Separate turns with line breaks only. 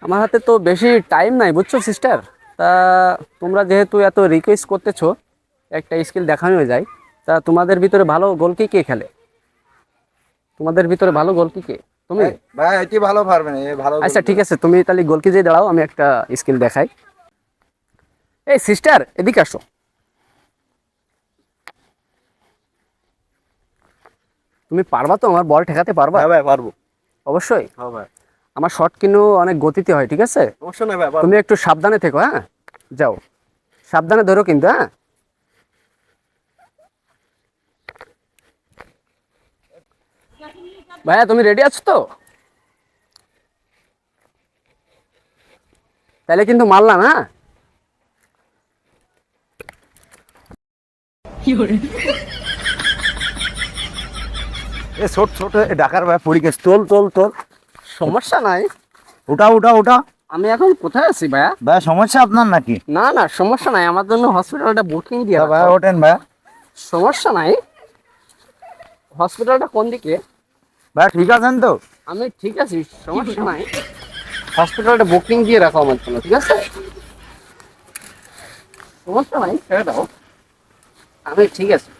আমার হাতে তো বেশি টাইম নাই বুঝছো সিস্টার। তা তোমরা যেহেতু এত রিকোয়েস্ট করতেছো একটা স্কিল দেখানো যায়, তা তোমাদের ভিতরে ভালো গোল কি কে খেলে? তোমাদের ভিতরে ভালো গোল কি কে? তুমি?
ভাই এটি ভালো পারবেন, এ ভালো
আচ্ছা
বলবে।
ঠিক আছে, তুমি তাহলে গোলকি যেয়ে দাঁড়াও, আমি একটা স্কিল দেখাই। এই সিস্টার এদিকে আসো। তুমি পারবা তো আমার বল ঠেকাতে পারবা?
হ্যাঁ ভাই পারবো।
অবশ্যই।
হ্যাঁ ভাই।
আমার শট কিন্তু অনেক গতিতে হয়, ঠিক আছে?
সমস্যা নাই ভাই,
তুমি
পারবো।
একটু সাবধানে থেকো, হ্যাঁ? যাও, সাবধানে ধরো কিন্তু, হ্যাঁ? ভাইয়া তুমি রেডি আছো তো? তাহলে কিন্তু মারলাম, হ্যাঁ?
এ ছোট ছোট ডাকার ভাই পড়ে গেছে, তোল তোল তোল।
সমস্যা নাই।
ওটা ওটা ওটা।
আমি এখন কোথায় আছি ভাইয়া?
ভাই সমস্যা আপনার নাকি?
না না, সমস্যা নাই, আমার জন্য হসপিটালটা বুকিং দিয়ে
তা ভাই
রাখো।
ওঠেন ভাই।
সমস্যা নাই। হসপিটালটা কোন দিকে?
ভাই ঠিক আছেন তো?
আমি ঠিক আছি, সমস্যা নাই। হসপিটালটা বুকিং দিয়ে রাখো আমার জন্য, ঠিক আছে? সমস্যা নাই, ছেড়ে দাও, আমি ঠিক আছি।